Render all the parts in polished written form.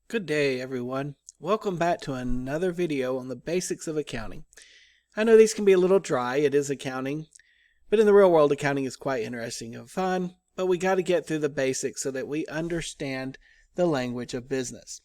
Good day, everyone. Welcome back to another video on the basics of accounting. I know these can be a little dry, it is accounting, but in the real world accounting is quite interesting and fun, but we got to get through the basics so that we understand the language of business.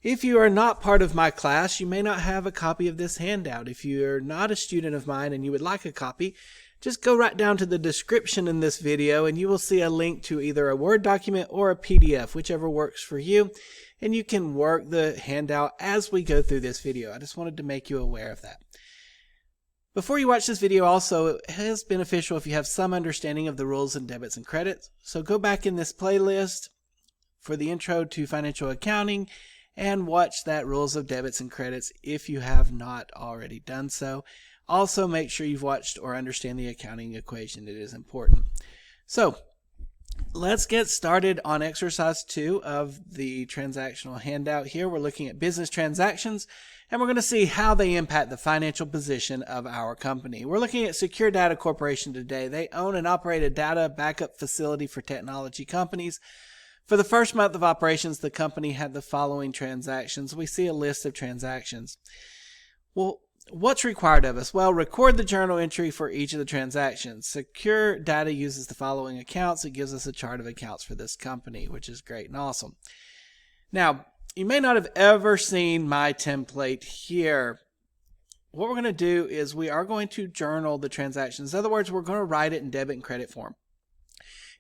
If you are not part of my class, you may not have a copy of this handout. If you're not a student of mine and you would like a copy, just go right down to the description in this video and you will see a link to either a Word document or a PDF, whichever works for you. And you can work the handout as we go through this video. I just wanted to make you aware of that. Before you watch this video also, it is beneficial if you have some understanding of the rules and debits and credits. So go back in this playlist for the intro to financial accounting and watch that rules of debits and credits if you have not already done so. Also make sure you've watched or understand the accounting equation. It is important. So let's get started on exercise 2 of the transactional handout here. We're looking at business transactions and we're going to see how they impact the financial position of our company. We're looking at Secure Data Corporation today. They own and operate a data backup facility for technology companies. For the first month of operations, the company had the following transactions. We see a list of transactions. Well, what's required of us? Well, record the journal entry for each of the transactions. Secure Data uses the following accounts. It gives us a chart of accounts for this company, which is great and awesome. Now, you may not have ever seen my template here. What we're going to do is we are going to journal the transactions. In other words, we're going to write it in debit and credit form.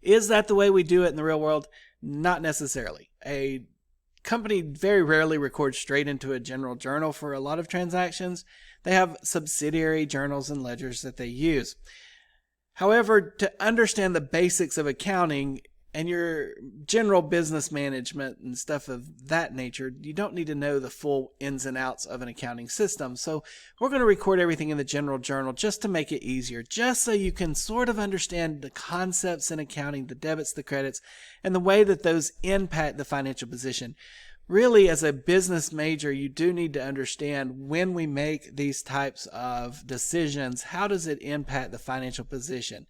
Is that the way we do it in the real world? Not necessarily. A company very rarely records straight into a general journal for a lot of transactions. They have subsidiary journals and ledgers that they use. However, to understand the basics of accounting and your general business management and stuff of that nature, you don't need to know the full ins and outs of an accounting system. So we're going to record everything in the general journal just to make it easier, just so you can sort of understand the concepts in accounting, the debits, the credits, and the way that those impact the financial position. Really, as a business major, you do need to understand when we make these types of decisions, how does it impact the financial position?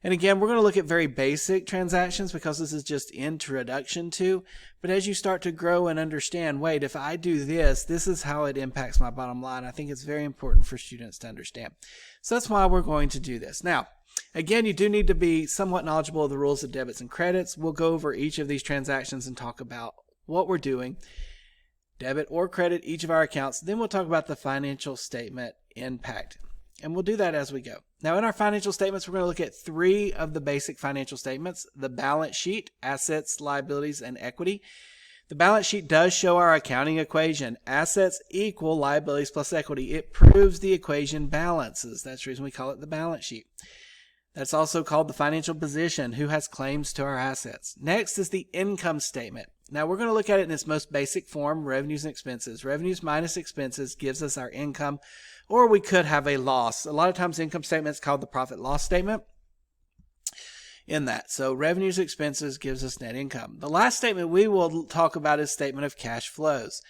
And again, we're going to look at very basic transactions because this is just introduction to. But as you start to grow and understand, wait, if I do this, this is how it impacts my bottom line. I think it's very important for students to understand. So that's why we're going to do this. Now, again, you do need to be somewhat knowledgeable of the rules of debits and credits. We'll go over each of these transactions and talk about what we're doing, debit or credit each of our accounts. Then we'll talk about the financial statement impact. And we'll do that as we go. Now, in our financial statements, we're going to look at 3 of the basic financial statements: the balance sheet, assets, liabilities, and equity. The balance sheet does show our accounting equation. Assets equal liabilities plus equity. It proves the equation balances. That's the reason we call it the balance sheet. That's also called the financial position, who has claims to our assets. Next is the income statement. Now we're going to look at it in its most basic form, revenues and expenses. Revenues minus expenses gives us our income, or we could have a loss. A lot of times the income statement is called the profit loss statement in that. So revenues expenses gives us net income. The last statement we will talk about is statement of cash flows.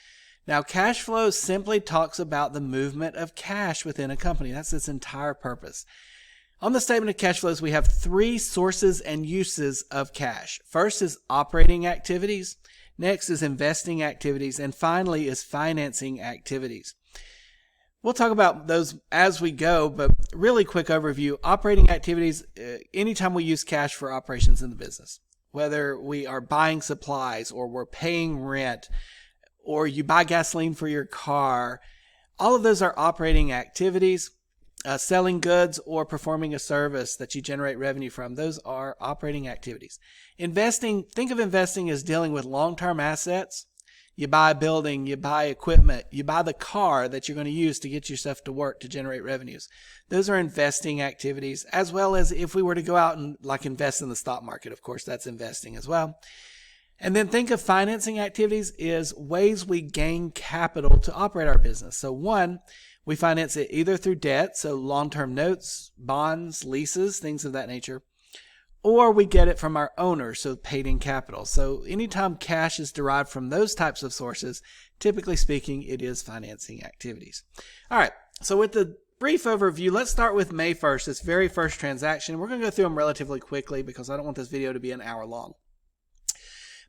Now cash flows simply talks about the movement of cash within a company. That's its entire purpose. On the statement of cash flows, we have 3 sources and uses of cash. First is operating activities. Next is investing activities. And finally is financing activities. We'll talk about those as we go, but really quick overview. Operating activities, anytime we use cash for operations in the business, whether we are buying supplies or we're paying rent or you buy gasoline for your car, all of those are operating activities. Selling goods or performing a service that you generate revenue from, those are operating activities. Investing, think of investing as dealing with long-term assets. You buy a building, you buy equipment, you buy the car that you're going to use to get yourself to work to generate revenues. Those are investing activities, as well as if we were to go out and invest in the stock market, of course, that's investing as well. And then think of financing activities as ways we gain capital to operate our business. So one, we finance it either through debt, so long-term notes, bonds, leases, things of that nature, or we get it from our owner, so paid-in capital. So anytime cash is derived from those types of sources, typically speaking, it is financing activities. All right, so with the brief overview, let's start with May 1st, this very first transaction. We're going to go through them relatively quickly because I don't want this video to be an hour long.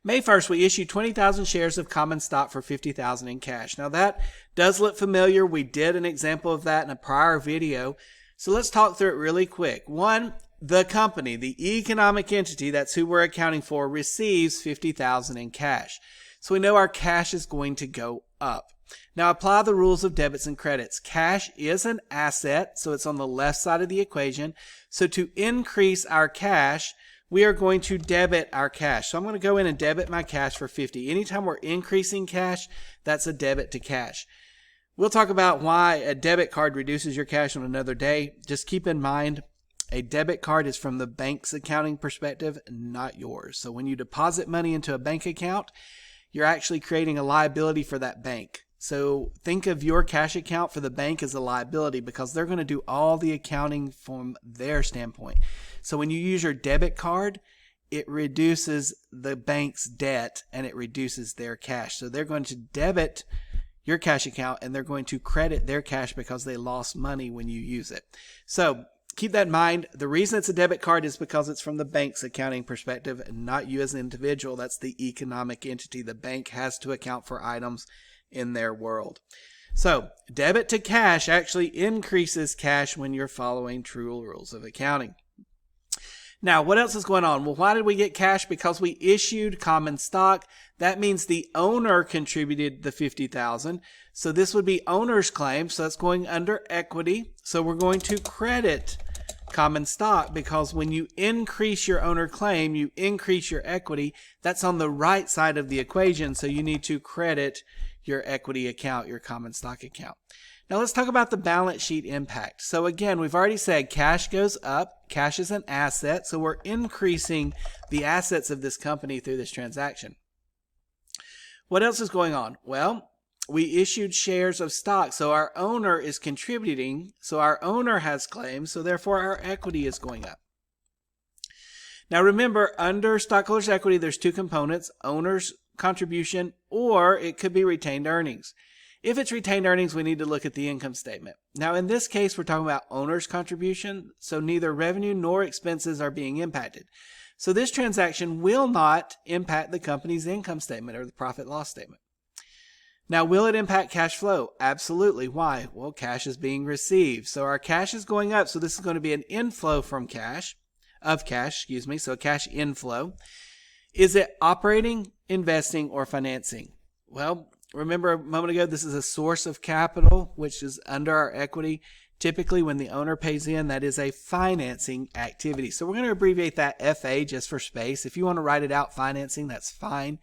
May 1st, we issued 20,000 shares of common stock for $50,000 in cash. Now that does look familiar. We did an example of that in a prior video. So let's talk through it really quick. One, the company, the economic entity, that's who we're accounting for, receives $50,000 in cash. So we know our cash is going to go up. Now apply the rules of debits and credits. Cash is an asset, so it's on the left side of the equation. So to increase our cash, we are going to debit our cash. So I'm going to go in and debit my cash for 50. Anytime we're increasing cash, that's a debit to cash. We'll talk about why a debit card reduces your cash on another day. Just keep in mind, a debit card is from the bank's accounting perspective, not yours. So when you deposit money into a bank account, you're actually creating a liability for that bank. So think of your cash account for the bank as a liability because they're going to do all the accounting from their standpoint. So when you use your debit card, it reduces the bank's debt and it reduces their cash. So they're going to debit your cash account and they're going to credit their cash because they lost money when you use it. So keep that in mind. The reason it's a debit card is because it's from the bank's accounting perspective and not you as an individual. That's the economic entity. The bank has to account for items in their world. So debit to cash actually increases cash when you're following true rules of accounting. Now, what else is going on? Well, why did we get cash? Because we issued common stock. That means the owner contributed the $50,000. So this would be owner's claim. So that's going under equity. So we're going to credit common stock because when you increase your owner claim, you increase your equity. That's on the right side of the equation. So you need to credit your equity account, your common stock account. Now let's talk about the balance sheet impact. So again, we've already said cash goes up. Cash is an asset. So we're increasing the assets of this company through this transaction. What else is going on? Well, we issued shares of stock. So our owner is contributing. So our owner has claims. So therefore our equity is going up. Now remember, under stockholders' equity, there's two components, owner's contribution, or it could be retained earnings. If it's retained earnings, we need to look at the income statement. Now, in this case, we're talking about owner's contribution, so neither revenue nor expenses are being impacted. So this transaction will not impact the company's income statement or the profit loss statement. Now, will it impact cash flow? Absolutely. Why? Well, cash is being received. So our cash is going up, so this is going to be an inflow from cash, so a cash inflow. Is it operating, investing, or financing? Well, remember a moment ago, this is a source of capital, which is under our equity. Typically, when the owner pays in, that is a financing activity. So we're going to abbreviate that FA just for space. If you want to write it out, financing, that's fine.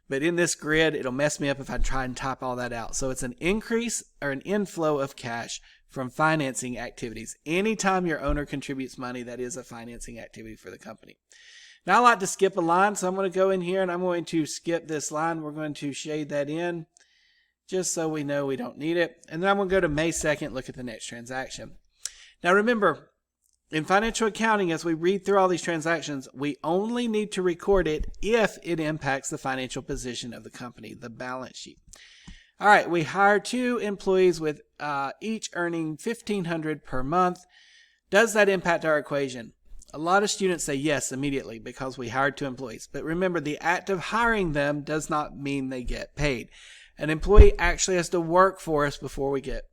But in this grid, it'll mess me up if I try and type all that out. So it's an increase or an inflow of cash from financing activities. Anytime your owner contributes money, that is a financing activity for the company. Now I like to skip a line, so I'm going to go in here and I'm going to skip this line. We're going to shade that in just so we know we don't need it. And then I'm going to go to May 2nd, look at the next transaction. Now remember, in financial accounting, as we read through all these transactions, we only need to record it if it impacts the financial position of the company, the balance sheet. All right, we hired 2 employees with each earning $1,500 per month. Does that impact our equation? A lot of students say yes immediately because we hired 2 employees. But remember, the act of hiring them does not mean they get paid. An employee actually has to work for us before we get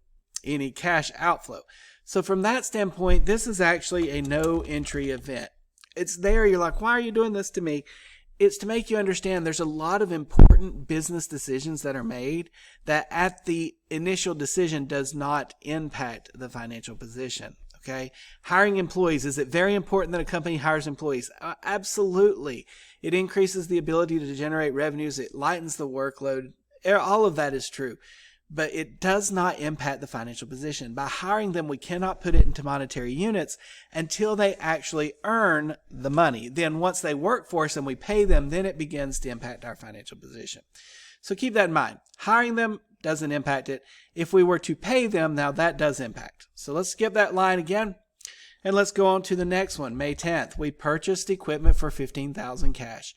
any cash outflow. So from that standpoint, this is actually a no entry event. It's there. You're like, why are you doing this to me? It's to make you understand there's a lot of important business decisions that are made that at the initial decision does not impact the financial position. Okay. Hiring employees. Is it very important that a company hires employees? Absolutely. It increases the ability to generate revenues. It lightens the workload. All of that is true, but it does not impact the financial position. By hiring them, we cannot put it into monetary units until they actually earn the money. Then once they work for us and we pay them, then it begins to impact our financial position. So keep that in mind. Hiring them doesn't impact it. If we were to pay them, now that does impact. So let's skip that line again and let's go on to the next one. May 10th, we purchased equipment for $15,000 cash.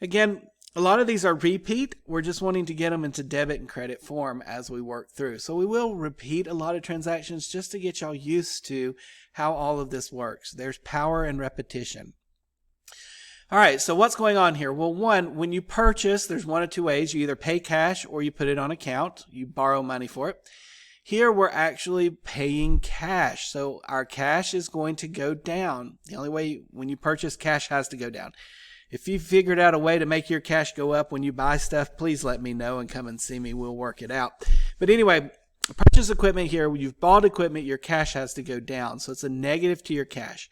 Again, a lot of these are repeat. We're just wanting to get them into debit and credit form as we work through. So we will repeat a lot of transactions just to get y'all used to how all of this works. There's power in repetition. All right, so what's going on here? Well, one, when you purchase, there's one of two ways. You either pay cash or you put it on account. You borrow money for it. Here, we're actually paying cash. So our cash is going to go down. The only way when you purchase, cash has to go down. If you figured out a way to make your cash go up when you buy stuff, please let me know and come and see me. We'll work it out. But anyway, purchase equipment here, when you've bought equipment, your cash has to go down. So it's a negative to your cash.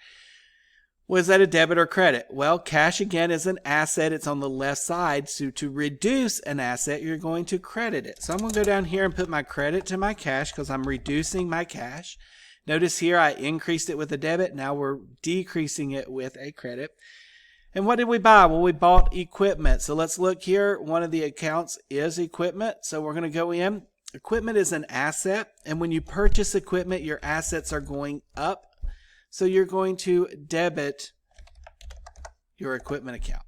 Was that a debit or credit? Well, cash again is an asset. It's on the left side. So to reduce an asset, you're going to credit it. So I'm going to go down here and put my credit to my cash because I'm reducing my cash. Notice here I increased it with a debit. Now we're decreasing it with a credit. And what did we buy? Well, we bought equipment. So let's look here. One of the accounts is equipment. So we're going to go in. Equipment is an asset. And when you purchase equipment, your assets are going up. So you're going to debit your equipment account.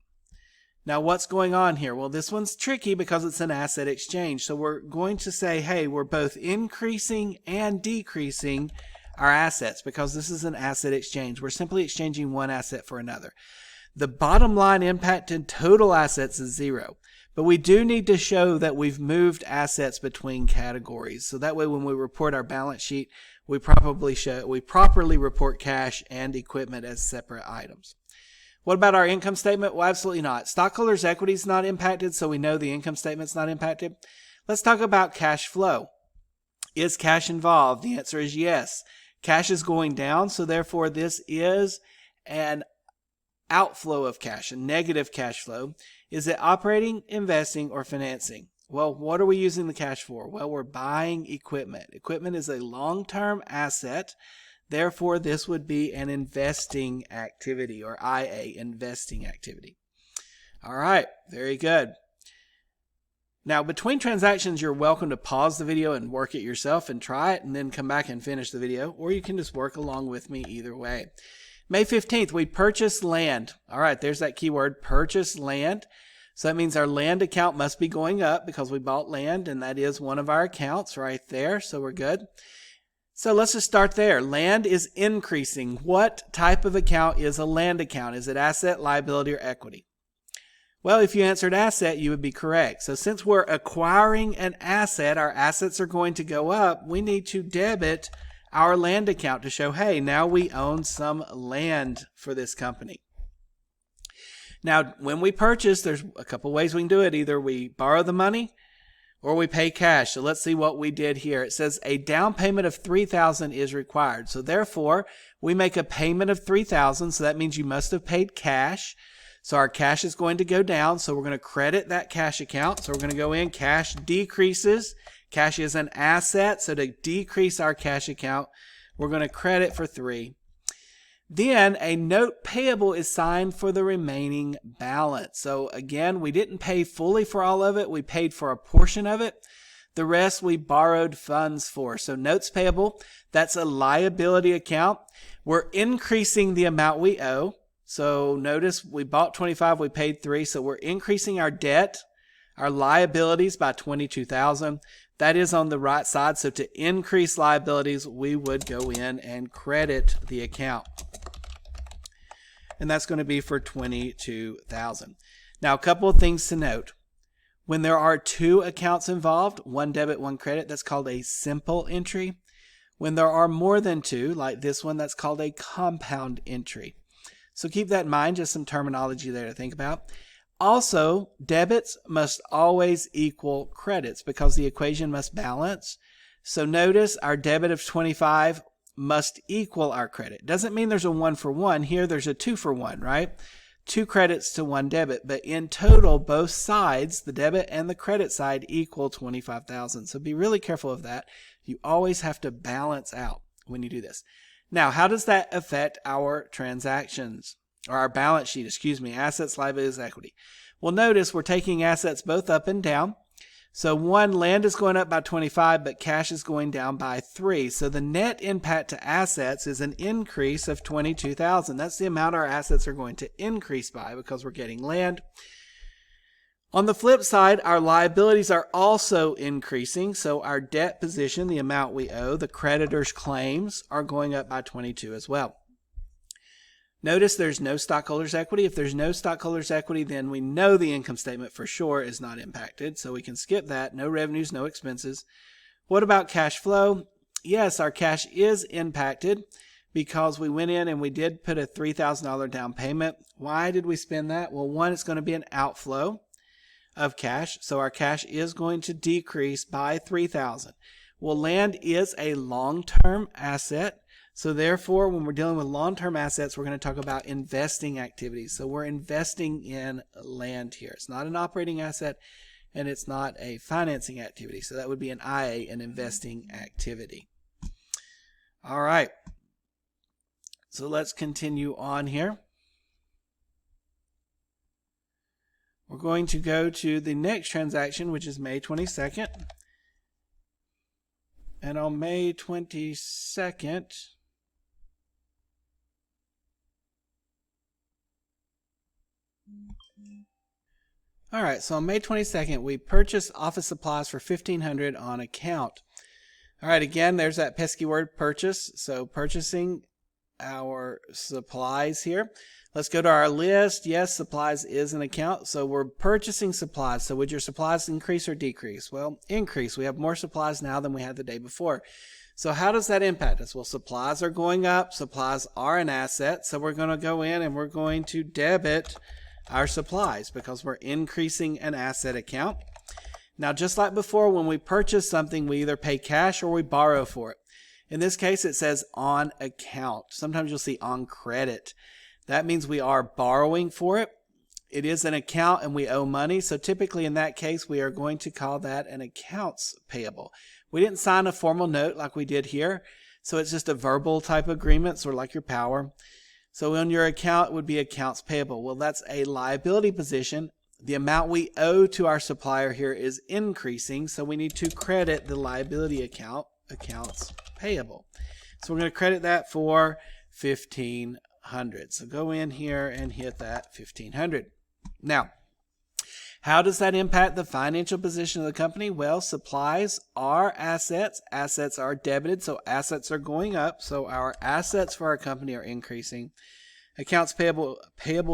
Now what's going on here? Well, this one's tricky because it's an asset exchange. So we're going to say, hey, we're both increasing and decreasing our assets because this is an asset exchange. We're simply exchanging one asset for another. The bottom line impact in total assets is 0. But we do need to show that we've moved assets between categories. So that way when we report our balance sheet, we properly report cash and equipment as separate items. What about our income statement? Well, absolutely not. Stockholders' equity is not impacted, so we know the income statement's not impacted. Let's talk about cash flow. Is cash involved? The answer is yes. Cash is going down, so therefore this is an outflow of cash, a negative cash flow. Is it operating, investing, or financing? Well, what are we using the cash for? Well, we're buying equipment. Equipment is a long-term asset. Therefore, this would be an investing activity, or IA, investing activity. All right, very good. Now, between transactions, you're welcome to pause the video and work it yourself and try it and then come back and finish the video, or you can just work along with me either way. May 15th, we purchased land. All right, there's that keyword, purchase land. So that means our land account must be going up because we bought land, and that is one of our accounts right there. So we're good. So let's just start there. Land is increasing. What type of account is a land account? Is it asset, liability, or equity? Well, if you answered asset, you would be correct. So since we're acquiring an asset, our assets are going to go up. We need to debit our land account to show, hey, now we own some land for this company. Now, when we purchase, there's a couple ways we can do it. Either we borrow the money or we pay cash. So let's see what we did here. It says a down payment of $3,000 is required. So therefore, we make a payment of $3,000. So that means you must have paid cash. So our cash is going to go down. So we're going to credit that cash account. So we're going to go in, cash decreases. Cash is an asset. So to decrease our cash account, we're going to credit for 3. Then a note payable is signed for the remaining balance. So again, we didn't pay fully for all of it. We paid for a portion of it. The rest we borrowed funds for. So notes payable, that's a liability account. We're increasing the amount we owe. So notice we bought 25, we paid 3. So we're increasing our debt, our liabilities by $22,000. That is on the right side. So to increase liabilities, we would go in and credit the account. And that's going to be for $22,000. Now, a couple of things to note. When there are 2 accounts involved, one debit, one credit, that's called a simple entry. When there are more than 2, like this one, that's called a compound entry. So keep that in mind, just some terminology there to think about. Also, debits must always equal credits because the equation must balance. So notice our debit of 25 must equal our credit. Doesn't mean there's a 1-for-1. Here there's a 2-for-1, right? 2 credits to 1 debit. But in total, both sides, the debit and the credit side, equal $25,000. So be really careful of that. You always have to balance out when you do this. Now, how does that affect our transactions? Or our balance sheet, assets, liabilities, equity. Well, notice we're taking assets both up and down. So one, land is going up by 25, but cash is going down by 3. So the net impact to assets is an increase of 22,000. That's the amount our assets are going to increase by because we're getting land. On the flip side, our liabilities are also increasing. So our debt position, the amount we owe, the creditor's claims are going up by 22 as well. Notice there's no stockholders' equity. If there's no stockholders' equity, then we know the income statement for sure is not impacted. So we can skip that. No revenues, no expenses. What about cash flow? Yes, our cash is impacted because we went in and we did put a $3,000 down payment. Why did we spend that? Well, one, it's going to be an outflow of cash. So our cash is going to decrease by $3,000. Well, land is a long-term asset. So therefore, when we're dealing with long-term assets, we're going to talk about investing activities. So we're investing in land here. It's not an operating asset and it's not a financing activity. So that would be an IA, an investing activity. All right. So let's continue on here. We're going to go to the next transaction, which is May 22nd. And on May 22nd, all right, so on May 22nd, we purchased office supplies for $1,500 on account. All right, again, there's that pesky word purchase. So purchasing our supplies here. Let's go to our list. Yes, supplies is an account. So we're purchasing supplies. So would your supplies increase or decrease? Well, increase. We have more supplies now than we had the day before. So how does that impact us? Well, supplies are going up. Supplies are an asset. So we're going to go in and we're going to debit our supplies because we're increasing an asset account. Now, just like before, when we purchase something, we either pay cash or we borrow for it. In this case, it says on account. Sometimes you'll see on credit. That means we are borrowing for it. It is an account and we owe money. So typically in that case, we are going to call that an accounts payable. We didn't sign a formal note like we did here. So it's just a verbal type agreement, sort of like your power. So on your account, it would be accounts payable. Well, that's a liability position. The amount we owe to our supplier here is increasing. So we need to credit the liability account, accounts payable. So we're going to credit that for $1,500. So go in here and hit that $1,500. Now, how does that impact the financial position of the company? Well, supplies are assets. Assets are debited, so assets are going up. So our assets for our company are increasing. Accounts payable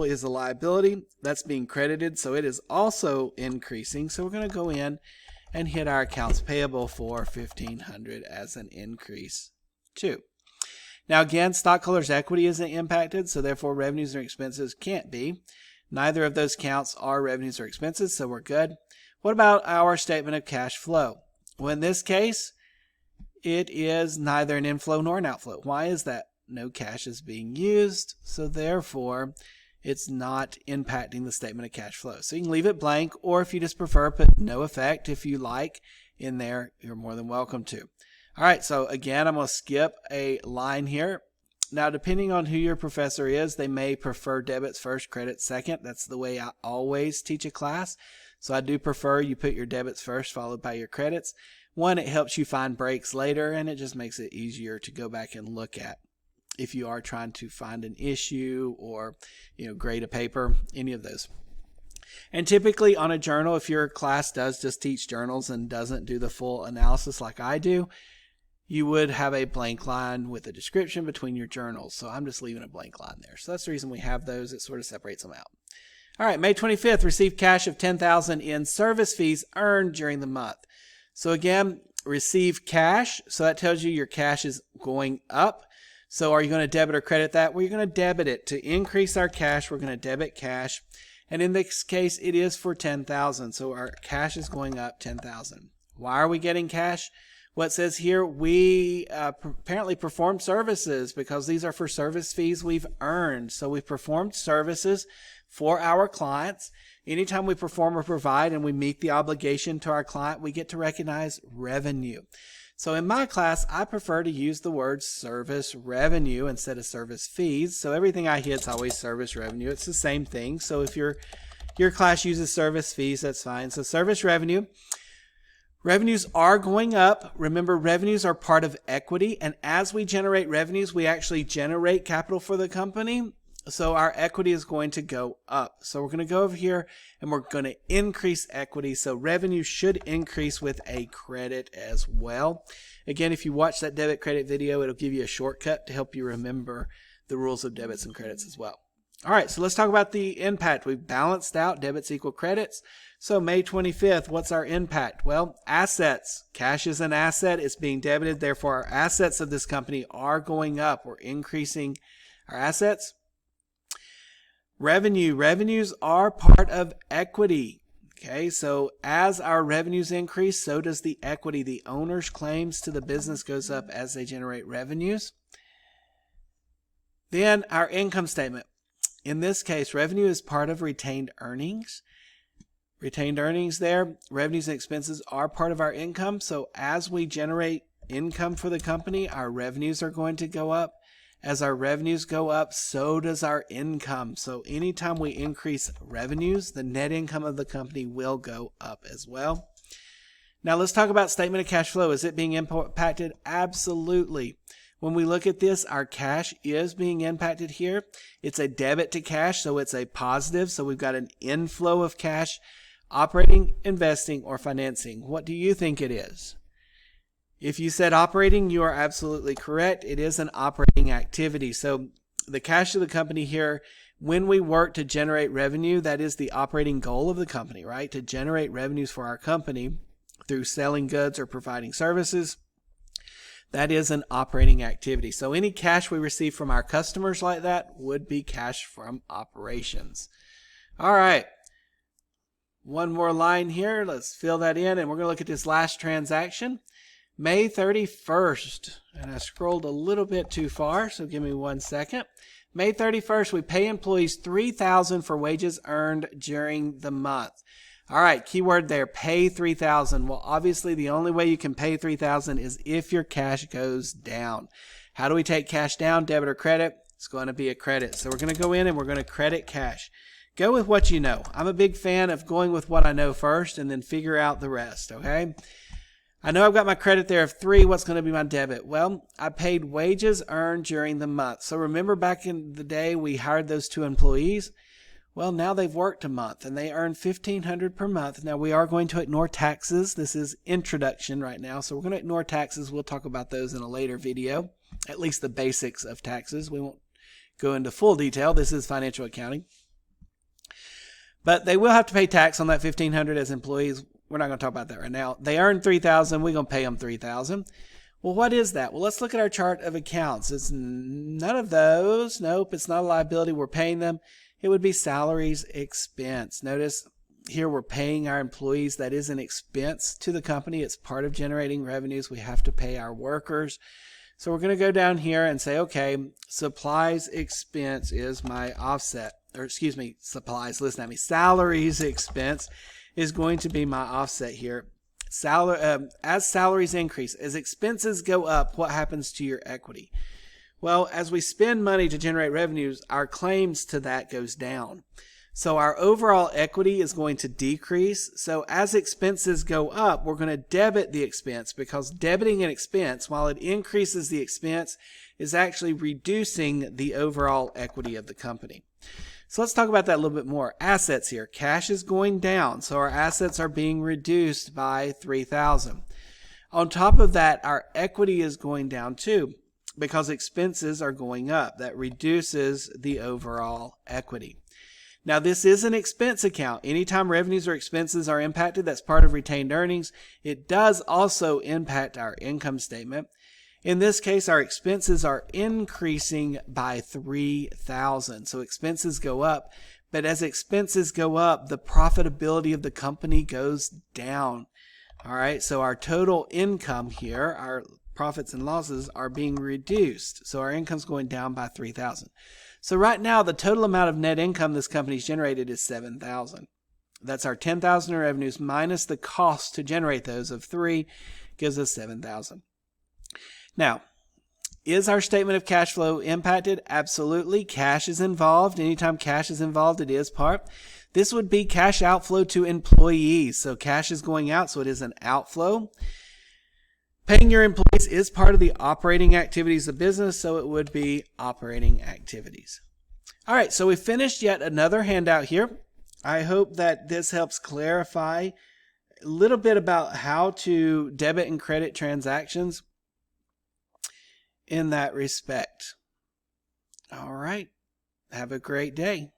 is a liability. That's being credited, so it is also increasing. So we're going to go in and hit our accounts payable for $1,500 as an increase too. Now again, stockholders' equity isn't impacted, so therefore revenues or expenses can't be. Neither of those counts are revenues or expenses, so we're good. What about our statement of cash flow? Well, in this case, it is neither an inflow nor an outflow. Why is that? No cash is being used, so therefore it's not impacting the statement of cash flow. So you can leave it blank, or if you just prefer, put no effect if you like in there, you're more than welcome to. All right, so again, I'm going to skip a line here. Now, depending on who your professor is, they may prefer debits first, credits second. That's the way I always teach a class. So I do prefer you put your debits first, followed by your credits. One, it helps you find breaks later, and it just makes it easier to go back and look at if you are trying to find an issue or, grade a paper, any of those. And typically on a journal, if your class does just teach journals and doesn't do the full analysis like I do, you would have a blank line with a description between your journals. So I'm just leaving a blank line there. So that's the reason we have those. It sort of separates them out. All right, May 25th, received cash of $10,000 in service fees earned during the month. So again, receive cash. So that tells you your cash is going up. So are you going to debit or credit that? Well, you're going to debit it. To increase our cash, we're going to debit cash. And in this case, it is for $10,000. So our cash is going up $10,000. Why are we getting cash? Well, it says here we apparently performed services because these are for service fees we've earned. So we've performed services for our clients. Anytime we perform or provide and we meet the obligation to our client, we get to recognize revenue. So in my class, I prefer to use the word service revenue instead of service fees. So everything I hit is always service revenue. It's the same thing. So if your class uses service fees, that's fine. So service revenue. Revenues are going up. Remember, revenues are part of equity. And as we generate revenues, we actually generate capital for the company. So our equity is going to go up. So we're going to go over here and we're going to increase equity. So revenue should increase with a credit as well. Again, if you watch that debit credit video, it'll give you a shortcut to help you remember the rules of debits and credits as well. All right, so let's talk about the impact. We've balanced out debits equal credits. So May 25th, what's our impact? Well, assets. Cash is an asset. It's being debited. Therefore, our assets of this company are going up. We're increasing our assets. Revenue. Revenues are part of equity. Okay, so as our revenues increase, so does the equity. The owner's claims to the business goes up as they generate revenues. Then our income statement. In this case, revenue is part of retained earnings. Retained earnings there, revenues and expenses are part of our income. So as we generate income for the company, our revenues are going to go up. As our revenues go up, so does our income. So anytime we increase revenues, the net income of the company will go up as well. Now let's talk about statement of cash flow. Is it being impacted? Absolutely. When we look at this, our cash is being impacted here. It's a debit to cash, so it's a positive. So we've got an inflow of cash, operating, investing, or financing. What do you think it is? If you said operating, you are absolutely correct. It is an operating activity. So the cash of the company here, when we work to generate revenue, that is the operating goal of the company, right? To generate revenues for our company through selling goods or providing services. That is an operating activity. So any cash we receive from our customers like that would be cash from operations. All right. One more line here. Let's fill that in. And we're going to look at this last transaction. May 31st. And I scrolled a little bit too far, so give me 1 second. May 31st, we pay employees $3,000 for wages earned during the month. All right, keyword there, pay $3,000. Well, obviously the only way you can pay $3,000 is if your cash goes down. How do we take cash down, debit or credit? It's going to be a credit. So we're going to go in and we're going to credit cash. Go with what you know. I'm a big fan of going with what I know first and then figure out the rest, okay? I know I've got my credit there of 3. What's going to be my debit? Well, I paid wages earned during the month. So remember back in the day we hired those 2 employees? Well, now they've worked a month and they earn $1,500 per month. Now we are going to ignore taxes. This is introduction right now. So we're going to ignore taxes. We'll talk about those in a later video, at least the basics of taxes. We won't go into full detail. This is financial accounting. But they will have to pay tax on that $1,500 as employees. We're not going to talk about that right now. They earn $3,000. We're going to pay them $3,000. Well, what is that? Well, let's look at our chart of accounts. It's none of those. Nope, it's not a liability. We're paying them. It would be salaries expense. Notice here we're paying our employees. That is an expense to the company. It's part of generating revenues. We have to pay our workers. So we're going to go down here and say, okay, supplies expense is my offset. Or excuse me, supplies, listen at me. Salaries expense is going to be my offset here. As salaries increase, as expenses go up, what happens to your equity? Well, as we spend money to generate revenues, our claims to that goes down. So our overall equity is going to decrease. So as expenses go up, we're going to debit the expense because debiting an expense, while it increases the expense, is actually reducing the overall equity of the company. So let's talk about that a little bit more. Assets here. Cash is going down, so our assets are being reduced by $3,000. On top of that, our equity is going down too, because expenses are going up. That reduces the overall equity. Now, this is an expense account. Anytime revenues or expenses are impacted, that's part of retained earnings. It does also impact our income statement. In this case, our expenses are increasing by $3,000. So expenses go up, but as expenses go up, the profitability of the company goes down. All right, so our total income here, our profits and losses are being reduced. So our income's going down by $3,000. So right now, the total amount of net income this company's generated is $7,000. That's our $10,000 in revenues minus the cost to generate those of $3 gives us $7,000. Now, is our statement of cash flow impacted? Absolutely. Cash is involved. Anytime cash is involved, it is part. This would be cash outflow to employees. So cash is going out, so it is an outflow. Paying your employees is part of the operating activities of business, so it would be operating activities. All right, so we finished yet another handout here. I hope that this helps clarify a little bit about how to debit and credit transactions in that respect. All right. Have a great day.